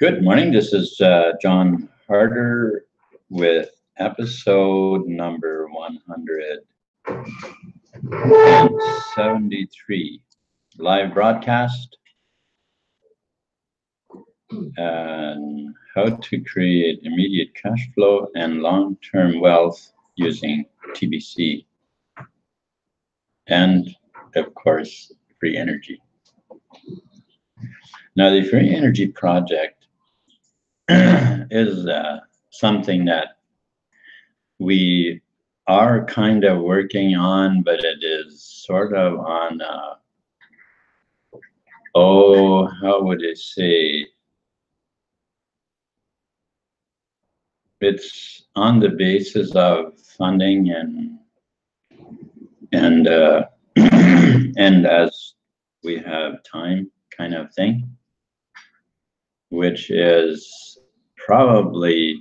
Good morning. This is John Harder with episode number 173, live broadcast, and how to create immediate cash flow and long-term wealth using TBC, and of course, free energy. Now, the free energy project is something that we are kind of working on, but it is sort of on, how would I say? It's on the basis of funding and and as we have time kind of thing, which is probably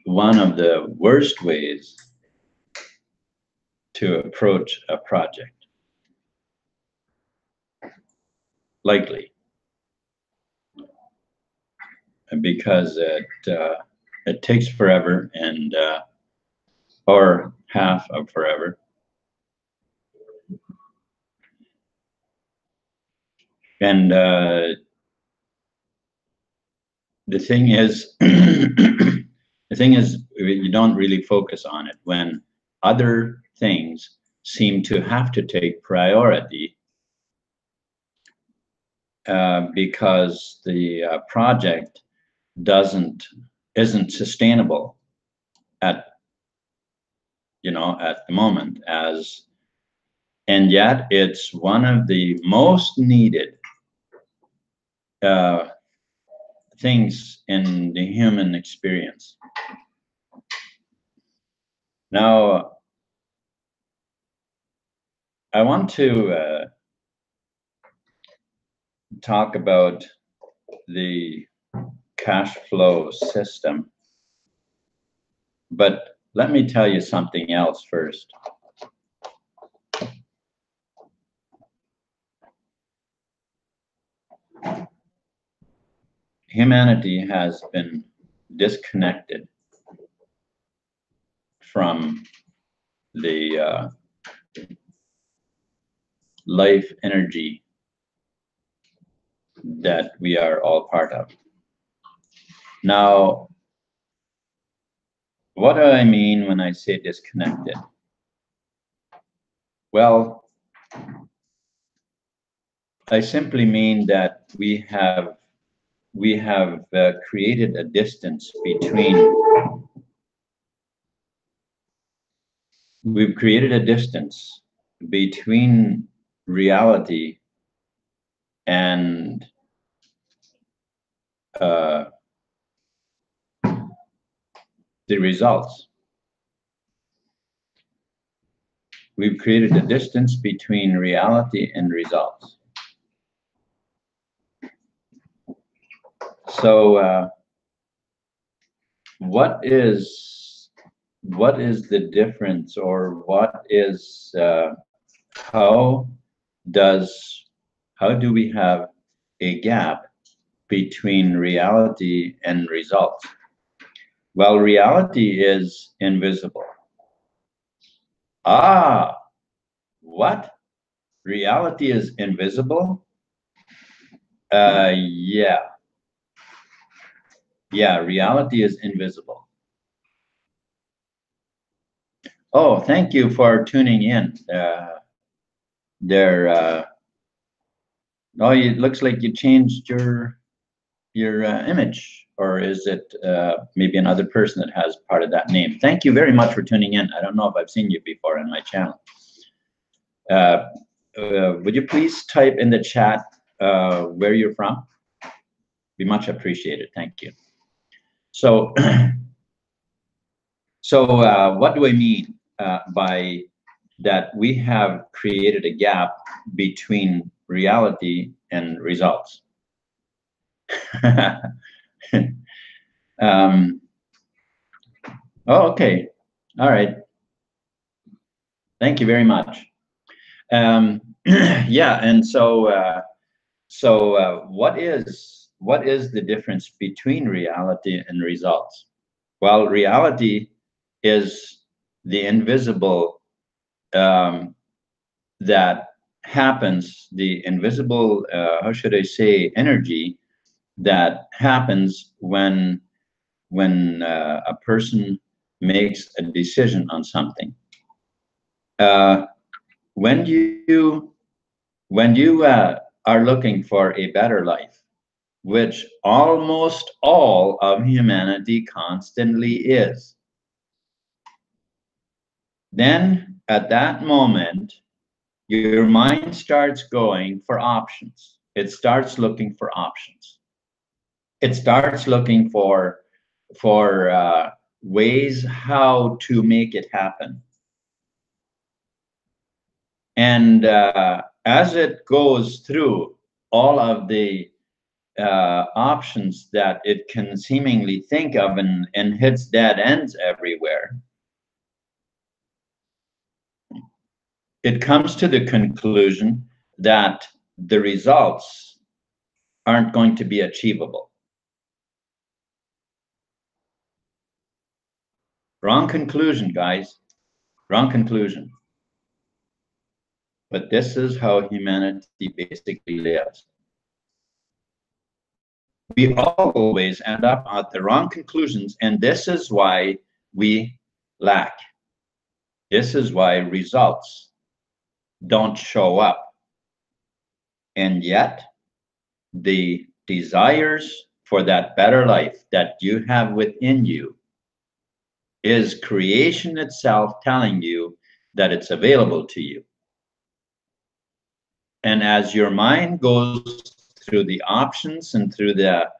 one of the worst ways to approach a project, likely, because it takes forever and or half of forever. And the thing is, you don't really focus on it when other things seem to have to take priority because the project isn't sustainable at the moment, and yet it's one of the most needed things in the human experience. Now, I want to talk about the cash flow system, but let me tell you something else first. Humanity has been disconnected from the life energy that we are all part of. Now, what do I mean when I say disconnected? Well, I simply mean that we have created a distance between. We've created a distance between reality and the results. We've created a distance between reality and results. So what is the difference, or what is how do we have a gap between reality and results? Well, reality is invisible. Ah, what? Reality is invisible? Yeah. Yeah, reality is invisible. Oh, thank you for tuning in. Oh, it looks like you changed your image, or is it maybe another person that has part of that name? Thank you very much for tuning in. I don't know if I've seen you before on my channel. Would you please type in the chat where you're from Be much appreciated. Thank you. So, what do I mean by that? We have created a gap between reality and results. Oh, okay. All right. Thank you very much. Yeah, and so what is the difference between reality and results? Well, reality is the invisible that happens, the invisible, how should I say, energy that happens when a person makes a decision on something. When you are looking for a better life, which almost all of humanity constantly is, then at that moment, your mind starts going for options. It starts looking for options. It starts looking for ways how to make it happen. And as it goes through all of the options that it can seemingly think of and hits dead ends everywhere, it comes to the conclusion that the results aren't going to be achievable. Wrong conclusion, guys. Wrong conclusion. But this is how humanity basically lives. We always end up at the wrong conclusions, and this is why we lack. This is why results don't show up. And yet, the desires for that better life that you have within you is creation itself telling you that it's available to you. And as your mind goes through the options and through the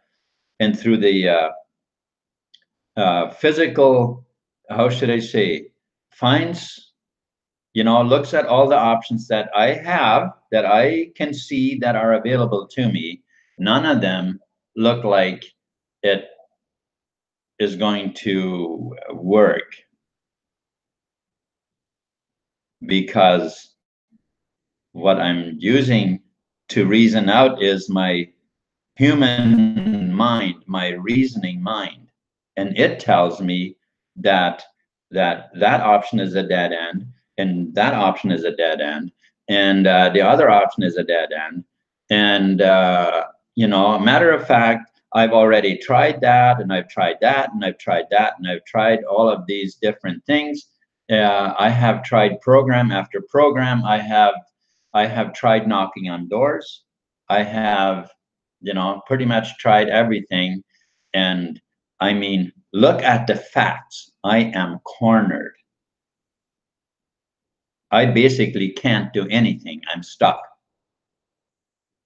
physical, how should I say, finds, looks at all the options that I have, that I can see that are available to me, none of them look like it is going to work, because what I'm using to reason out is my human mind, my reasoning mind, and it tells me that that option is a dead end, and that option is a dead end, and the other option is a dead end, and matter of fact, I've already tried that, and I've tried that, and I've tried that, and I've tried all of these different things. I have tried program after program. I have tried knocking on doors. I have, pretty much tried everything. And I mean, look at the facts. I am cornered. I basically can't do anything. I'm stuck.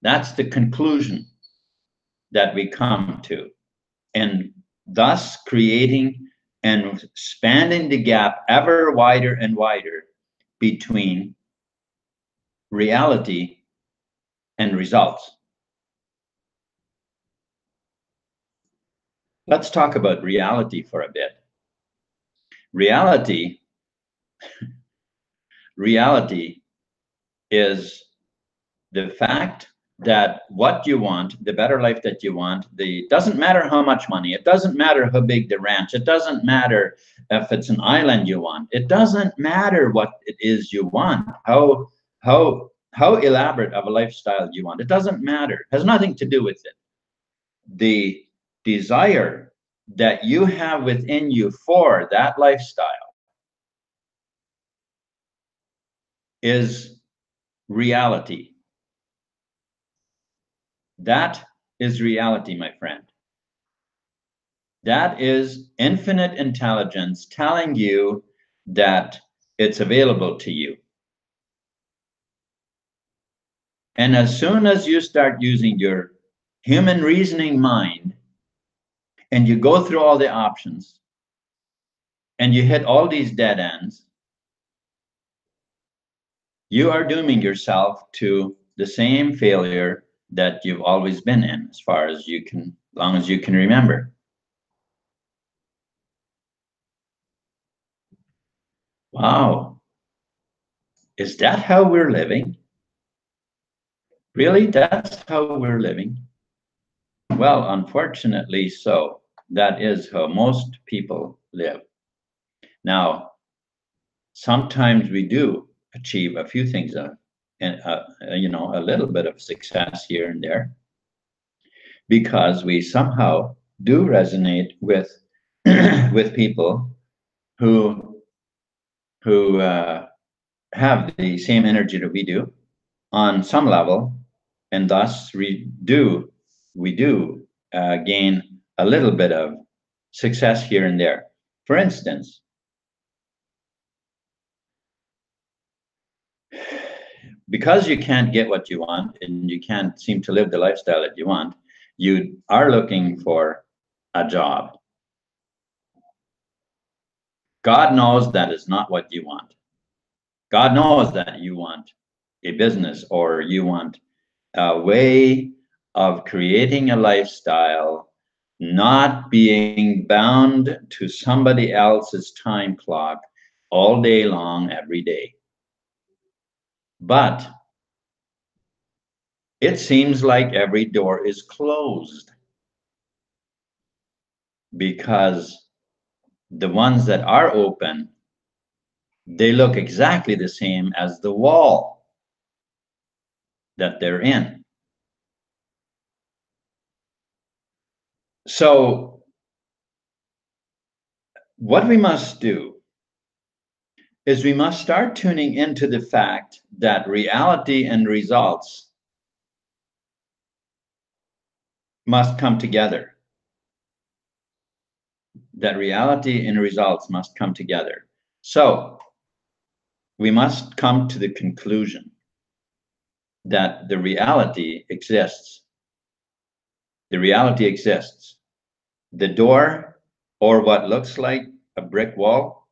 That's the conclusion that we come to. And thus creating and expanding the gap ever wider and wider between reality and results. Let's talk about reality for a bit. Reality is the fact that what you want, the better life that you want, doesn't matter how much money, it doesn't matter how big the ranch, it doesn't matter if it's an island you want, it doesn't matter what it is you want, how elaborate of a lifestyle you want, it doesn't matter, it has nothing to do with it. The desire that you have within you for that lifestyle is reality. That is reality, my friend. That is infinite intelligence telling you that it's available to you. And as soon as you start using your human reasoning mind, and you go through all the options and you hit all these dead ends, you are dooming yourself to the same failure that you've always been in, as far as you can, long as you can remember. Wow. Is that how we're living? Really? That's how we're living? Well, unfortunately, so. That is how most people live. Now, sometimes we do achieve a few things, you know, a little bit of success here and there, because we somehow do resonate with with people who have the same energy that we do on some level, and thus we do gain a little bit of success here and there. For instance, because you can't get what you want and you can't seem to live the lifestyle that you want, you are looking for a job. God knows that is not what you want. God knows that you want a business, or you want a way of creating a lifestyle, not being bound to somebody else's time clock all day long, every day. But it seems like every door is closed, because the ones that are open, they look exactly the same as the wall that they're in. So what we must do is we must start tuning into the fact that reality and results must come together. That reality and results must come together. So we must come to the conclusion that the reality exists. The reality exists. The door, or what looks like a brick wall,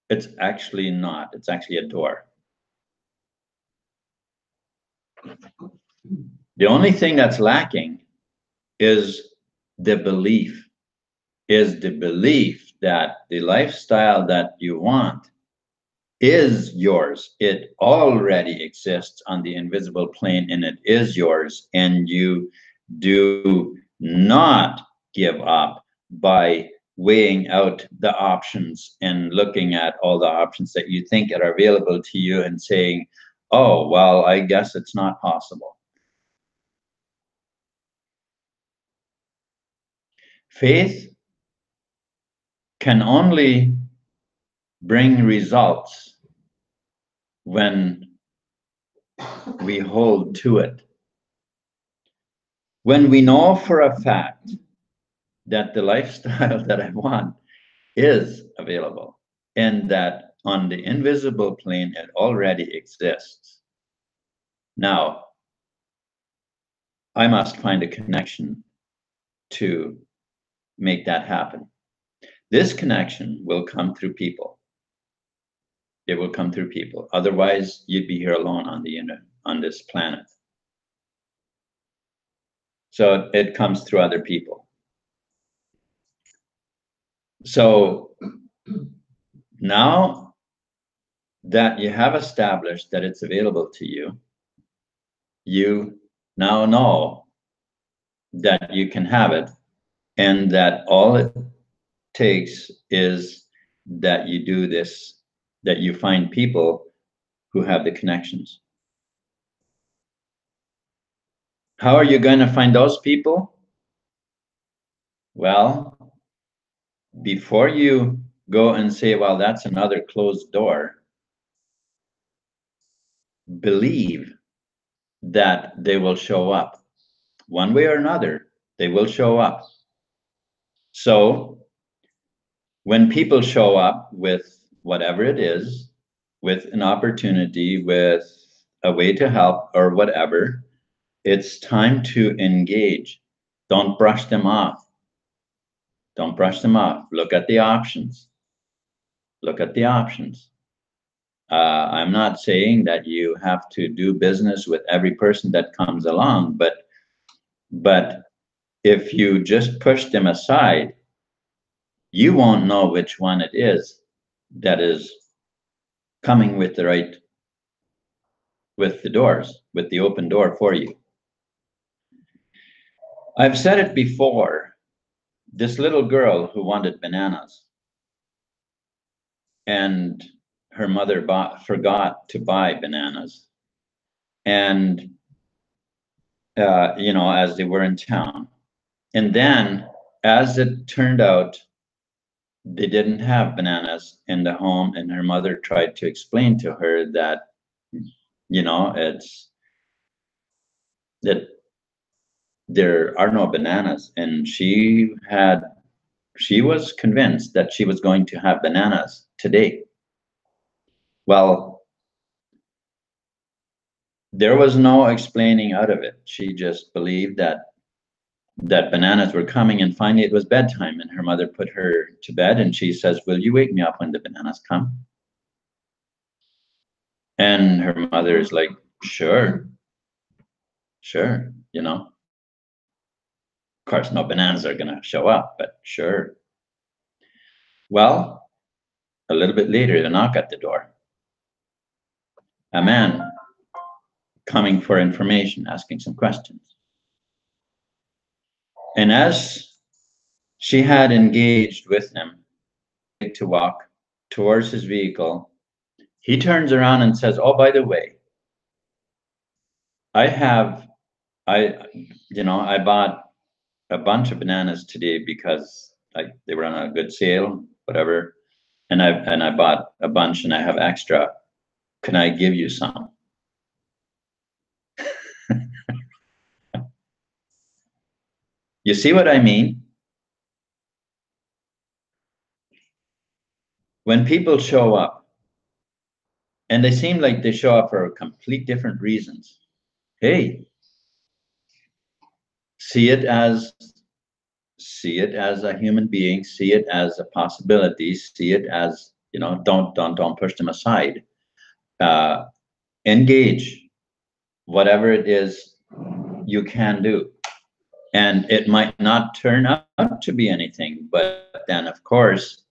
it's actually not. It's actually a door. The only thing that's lacking is the belief, that the lifestyle that you want is yours. It already exists on the invisible plane, and it is yours. And you do not give up by weighing out the options and looking at all the options that you think are available to you and saying, oh, well, I guess it's not possible. Faith can only bring results when we hold to it. When we know for a fact that the lifestyle that I want is available, and that on the invisible plane it already exists. Now, I must find a connection to make that happen. This connection will come through people. It will come through people. Otherwise, you'd be here alone on this planet. So it comes through other people. So now that you have established that it's available to you, you now know that you can have it, and that all it takes is that you do this, that you find people who have the connections. How are you going to find those people? Well, before you go and say, well, that's another closed door, believe that they will show up. One way or another, they will show up. So when people show up with whatever it is, with an opportunity, with a way to help or whatever, It's time to engage. Don't brush them off. Don't brush them off. Look at the options. Look at the options. I'm not saying that you have to do business with every person that comes along, but if you just push them aside, you won't know which one it is that is coming with the doors, with the open door for you. I've said it before, this little girl who wanted bananas, and her mother forgot to buy bananas. And, as they were in town. And then, as it turned out, they didn't have bananas in the home, and her mother tried to explain to her that, it's that there are no bananas, and she was convinced that she was going to have bananas today. Well, there was no explaining out of it. She just believed that bananas were coming, and finally it was bedtime, and her mother put her to bed, and she says, "Will you wake me up when the bananas come?" And her mother is like, sure, Of course, no bananas are gonna show up, but sure. Well, a little bit later, the knock at the door. A man coming for information, asking some questions. And as she had engaged with him to walk towards his vehicle, he turns around and says, "Oh, by the way, I bought a bunch of bananas today because they were on a good sale, whatever. And I bought a bunch and I have extra. Can I give you some?" You see what I mean? When people show up, and they seem like they show up for complete different reasons, hey, see it as a human being, see it as a possibility, see it as, don't push them aside. Engage whatever it is you can do. And it might not turn out to be anything, but then of course,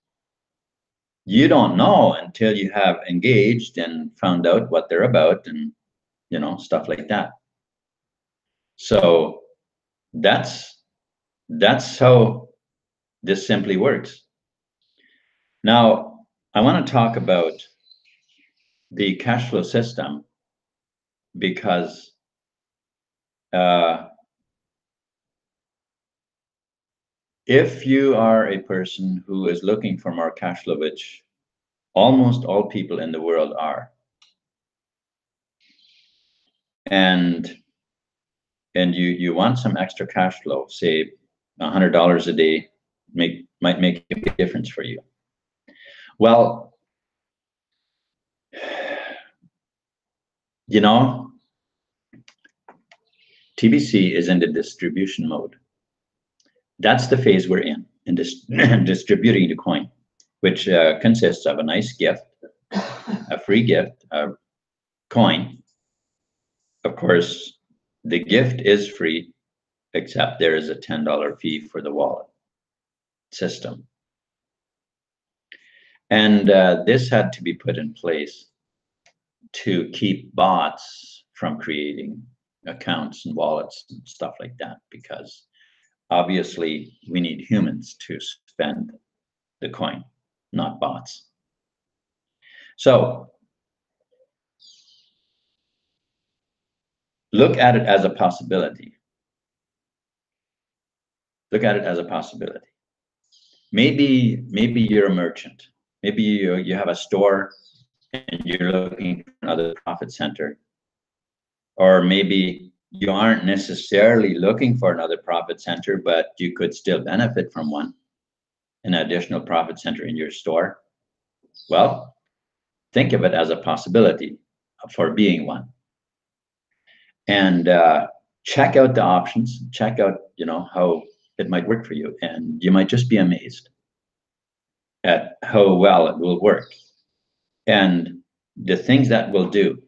you don't know until you have engaged and found out what they're about, and stuff like that. So that's how this simply works. Now, I want to talk about the cash flow system, because if you are a person who is looking for more cash flow, which almost all people in the world are, and you want some extra cash flow, say $100 a day, might make a big difference for you. Well, TBC is in the distribution mode. That's the phase we're in distributing the coin, which consists of a nice gift, a free gift, a coin. Of course, the gift is free, except there is a $10 fee for the wallet system. And this had to be put in place to keep bots from creating accounts and wallets and stuff like that, because obviously we need humans to spend the coin, not bots. So look at it as a possibility. Look at it as a possibility. Maybe you're a merchant. Maybe you have a store and you're looking for another profit center. Or maybe you aren't necessarily looking for another profit center, but you could still benefit from one, an additional profit center in your store. Well, think of it as a possibility for being one. And check out the options, check out, how it might work for you. And you might just be amazed at how well it will work and the things that will do,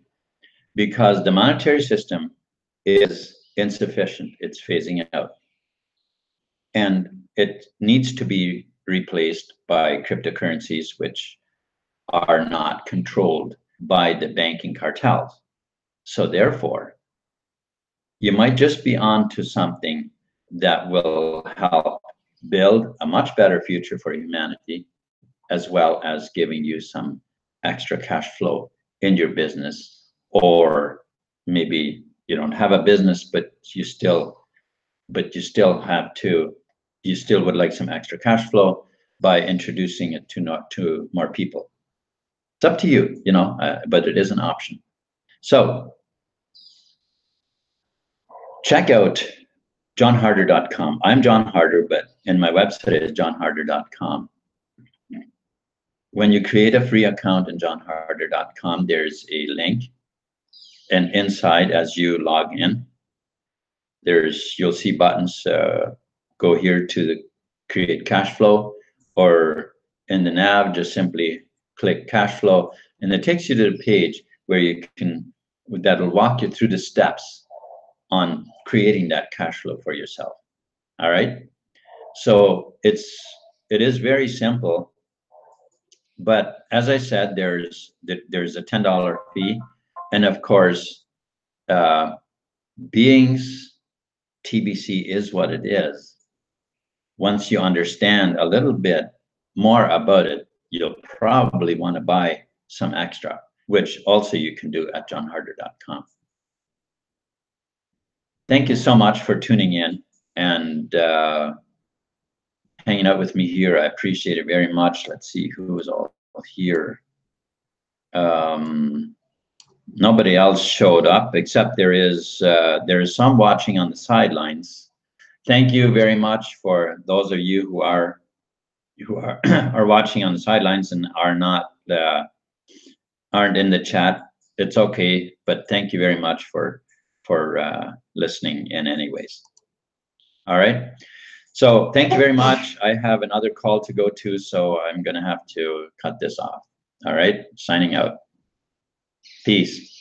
because the monetary system is insufficient. It's phasing out. And it needs to be replaced by cryptocurrencies, which are not controlled by the banking cartels. So therefore, you might just be on to something that will help build a much better future for humanity, as well as giving you some extra cash flow in your business. Or maybe you don't have a business, but you still would like some extra cash flow by introducing it to more people. It's up to you, but it is an option. So check out johnharder.com. I'm John Harder, but in my website is johnharder.com. When you create a free account in johnharder.com, there's a link, and inside, as you log in, you'll see buttons. Go here to the create cash flow, or in the nav, just simply click cash flow, and it takes you to the page where that'll walk you through the steps on creating that cash flow for yourself. All right. So it is very simple, but as I said, there's a $10 fee, and of course, beings TBC is what it is. Once you understand a little bit more about it, you'll probably want to buy some extra, which also you can do at johnharder.com. Thank you so much for tuning in and hanging out with me here. I appreciate it very much. Let's see who is all here. Nobody else showed up, except there is some watching on the sidelines. Thank you very much for those of you who are are watching on the sidelines and aren't in the chat. It's okay, but thank you very much for listening in anyways. All right. So thank you very much. I have another call to go to, so I'm going to have to cut this off. All right. Signing out. Peace.